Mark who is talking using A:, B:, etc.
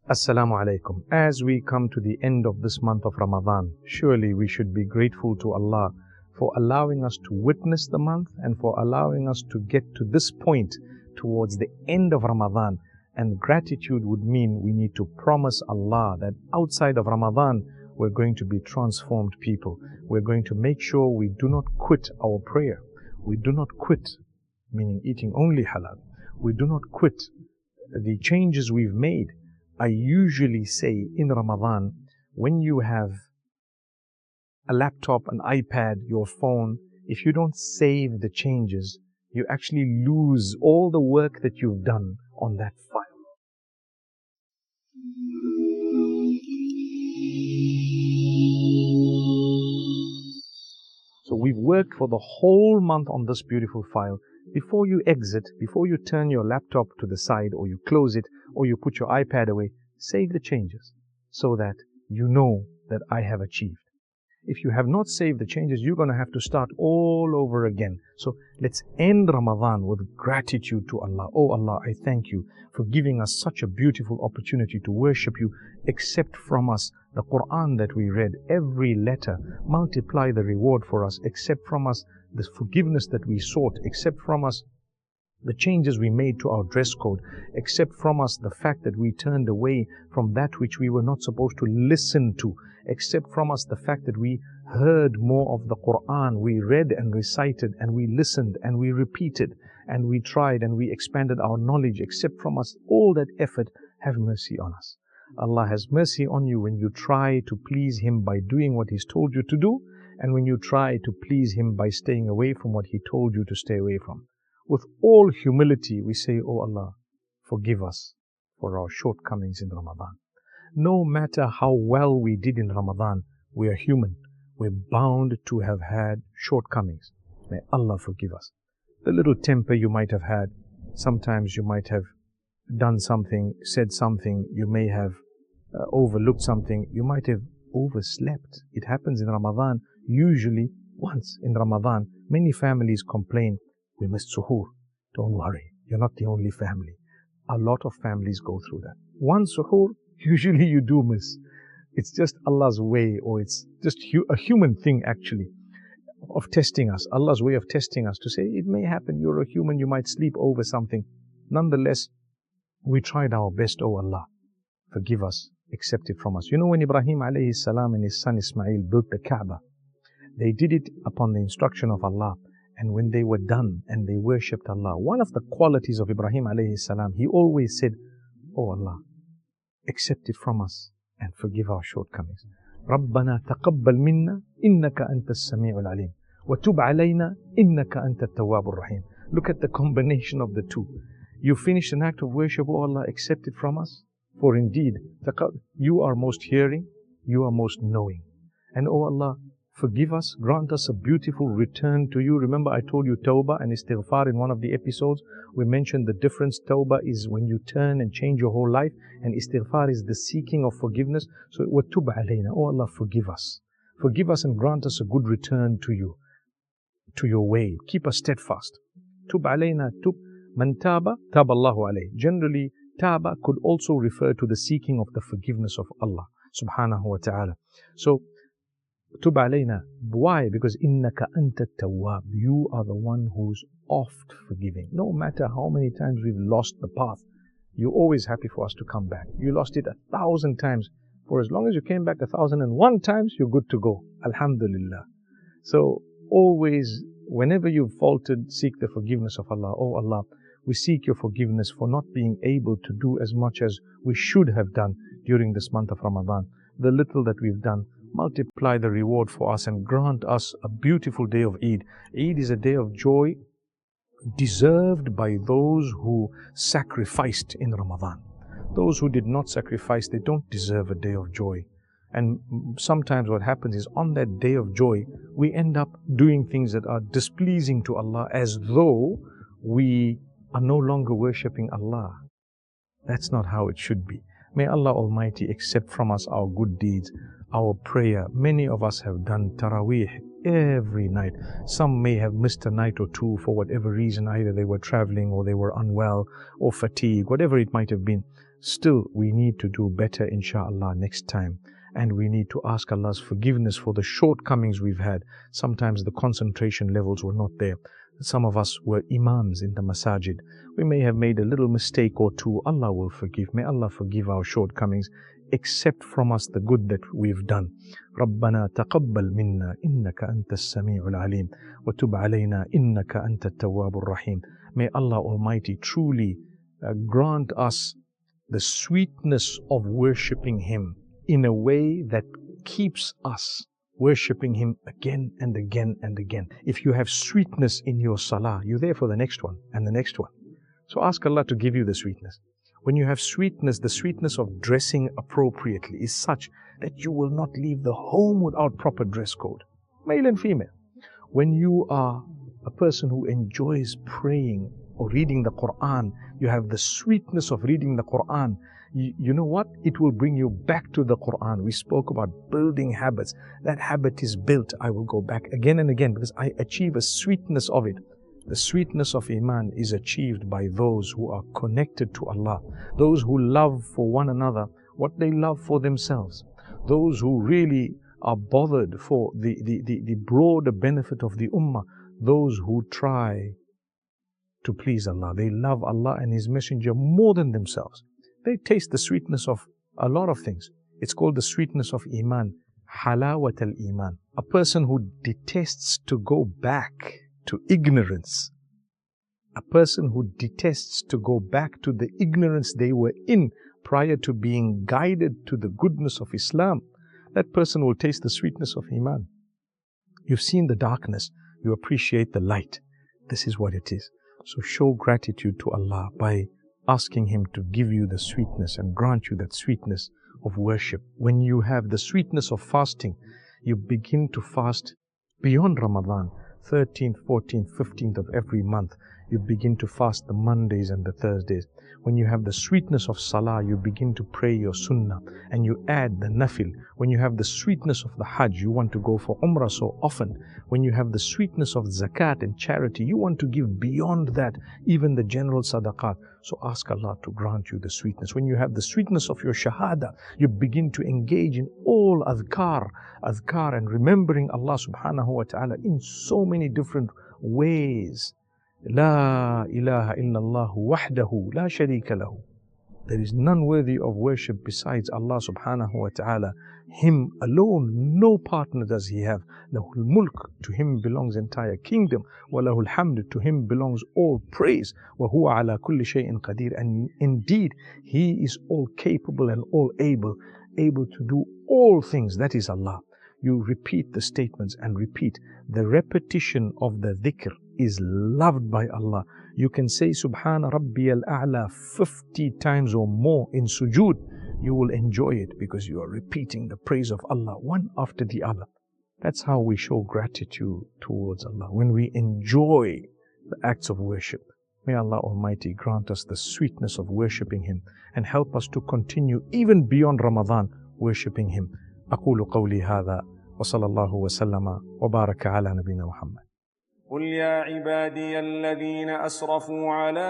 A: Assalamu alaikum. As we come to the end of this month of Ramadan, surely we should be grateful to Allah for allowing us to witness the month and for allowing us to get to this point towards the end of Ramadan. And gratitude would mean we need to promise Allah that outside of Ramadan, we're going to be transformed people. We're going to make sure we do not quit our prayer. We do not quit, meaning eating only halal. We do not quit the changes we've made. I usually say in Ramadan, when you have a laptop, an iPad, your phone, if you don't save the changes, you actually lose all the work that you've done on that file. So we've worked for the whole month on this beautiful file. Before you exit, before you turn your laptop to the side or you close it or you put your iPad away, save the changes so that you know that I have achieved. If you have not saved the changes, you're going to have to start all over again. So let's end Ramadan with gratitude to Allah. Oh Allah, I thank you for giving us such a beautiful opportunity to worship you. Accept from us the Qur'an that we read, every letter. Multiply the reward for us. Accept from us the forgiveness that we sought. Accept from us the changes we made to our dress code. Accept from us the fact that we turned away from that which we were not supposed to listen to. Accept from us the fact that we heard more of the Qur'an. We read and recited and we listened and we repeated and we tried and we expanded our knowledge. Accept from us all that effort. Have mercy on us. Allah has mercy on you when you try to please Him by doing what He's told you to do, and when you try to please Him by staying away from what He told you to stay away from. With all humility, we say, Oh Allah, forgive us for our shortcomings in Ramadan. No matter how well we did in Ramadan, we are human. We're bound to have had shortcomings. May Allah forgive us. The little temper you might have had, sometimes you might have done something, said something, you may have overlooked something, you might have overslept. It happens in Ramadan, usually once in Ramadan. Many families complain, we missed suhoor. Don't worry, you're not the only family. A lot of families go through that. One suhoor, usually you do miss. It's just Allah's way, or it's just a human thing actually, of testing us. Allah's way of testing us to say, it may happen, you're a human, you might sleep over something. Nonetheless, we tried our best, oh Allah, forgive us, accept it from us. You know, when Ibrahim alayhi salam and his son Ismail built the Kaaba, they did it upon the instruction of Allah. And when they were done and they worshipped Allah, one of the qualities of Ibrahim alayhi salam, he always said, Oh Allah, accept it from us and forgive our shortcomings. رَبَّنَا تَقَبَّلْ مِنَّا إِنَّكَ أَنْتَ السَّمِيعُ الْعَلِيمُ وَتُبْ عَلَيْنَا إِنَّكَ أَنْتَ التَّوَّابُ الرَّحِيمُ. Look at the combination of the two. You finish an act of worship, oh Allah, accept it from us. For indeed, you are most hearing, you are most knowing. And oh Allah, forgive us, grant us a beautiful return to you. Remember I told you Tawbah and Istighfar in one of the episodes. We mentioned the difference. Tawbah is when you turn and change your whole life, and Istighfar is the seeking of forgiveness. So, وَتُبْ عَلَيْنَا, oh Allah, forgive us. Forgive us and grant us a good return to you, to your way. Keep us steadfast. Tub alayna, tub. Man taba, taballahu alayh. Generally, taba could also refer to the seeking of the forgiveness of Allah subhanahu wa ta'ala. So, tub alayna. Why? Because innaka anta tawwab. You are the one who's oft forgiving. No matter how many times we've lost the path, you're always happy for us to come back. You lost it 1,000 times. For as long as you came back 1,001 times, you're good to go. Alhamdulillah. So always, whenever you've faltered, seek the forgiveness of Allah. Oh Allah, we seek your forgiveness for not being able to do as much as we should have done during this month of Ramadan. The little that we've done, multiply the reward for us and grant us a beautiful day of Eid. Eid is a day of joy deserved by those who sacrificed in Ramadan. Those who did not sacrifice, they don't deserve a day of joy. And sometimes what happens is on that day of joy, we end up doing things that are displeasing to Allah, as though we are no longer worshipping Allah. That's not how it should be. May Allah Almighty accept from us our good deeds, our prayer. Many of us have done Taraweeh every night. Some may have missed a night or two for whatever reason. Either they were traveling or they were unwell or fatigued, whatever it might have been. Still, we need to do better, inshallah, next time. And we need to ask Allah's forgiveness for the shortcomings we've had. Sometimes the concentration levels were not there. Some of us were imams in the masajid. We may have made a little mistake or two. Allah will forgive. May Allah forgive our shortcomings. Accept from us the good that we've done. رَبَّنَا تَقَبَّلْ مِنَّا إِنَّكَ أَنْتَ السَّمِيعُ الْعَلِيمُ وَتُبْ عَلَيْنَا إِنَّكَ أَنْتَ التَّوَّابُ الرَّحِيمُ. May Allah Almighty truly grant us the sweetness of worshipping Him in a way that keeps us worshipping Him again and again and again. If you have sweetness in your salah, you're there for the next one and the next one. So ask Allah to give you the sweetness. When you have sweetness, the sweetness of dressing appropriately is such that you will not leave the home without proper dress code, male and female. When you are a person who enjoys praying or reading the Qur'an, you have the sweetness of reading the Qur'an. You know what? It will bring you back to the Qur'an. We spoke about building habits. That habit is built. I will go back again and again because I achieve a sweetness of it. The sweetness of Iman is achieved by those who are connected to Allah, those who love for one another what they love for themselves, those who really are bothered for the broader benefit of the ummah, those who try to please Allah. They love Allah and His Messenger more than themselves. They taste the sweetness of a lot of things. It's called the sweetness of Iman, halawat al-Iman. A person who detests to go back to ignorance, a person who detests to go back to the ignorance they were in prior to being guided to the goodness of Islam, that person will taste the sweetness of Iman. You've seen the darkness, you appreciate the light. This is what it is. So show gratitude to Allah by asking Him to give you the sweetness and grant you that sweetness of worship. When you have the sweetness of fasting, you begin to fast beyond Ramadan. 13th, 14th, 15th of every month, you begin to fast the Mondays and the Thursdays. When you have the sweetness of Salah, you begin to pray your Sunnah and you add the Nafil. When you have the sweetness of the Hajj, you want to go for Umrah so often. When you have the sweetness of Zakat and charity, you want to give beyond that, even the general Sadaqat. So ask Allah to grant you the sweetness. When you have the sweetness of your Shahada, you begin to engage in all adhkar and remembering Allah subhanahu wa ta'ala in so many different ways. La ilaha illallah wahdahu la sharika lahu. There is none worthy of worship besides Allah subhanahu wa ta'ala. Him alone, no partner does He have. Lahul mulk, to Him belongs entire kingdom. Wa lahul hamd, to Him belongs all praise. Wa huwa ala kulli shay'in qadir, and indeed He is all capable and all able to do all things. That is Allah. You repeat the statements and repeat. The repetition of the dhikr is loved by Allah. You can say Subhana Rabbiyal A'la 50 times or more in sujood. You will enjoy it because you are repeating the praise of Allah one after the other. That's how we show gratitude towards Allah, when we enjoy the acts of worship. May Allah Almighty grant us the sweetness of worshipping Him and help us to continue even beyond Ramadan worshipping Him. أقول قولي هذا وصلى الله وسلم وبارك على نبينا محمد.
B: قل يا عبادي الذين أسرفوا على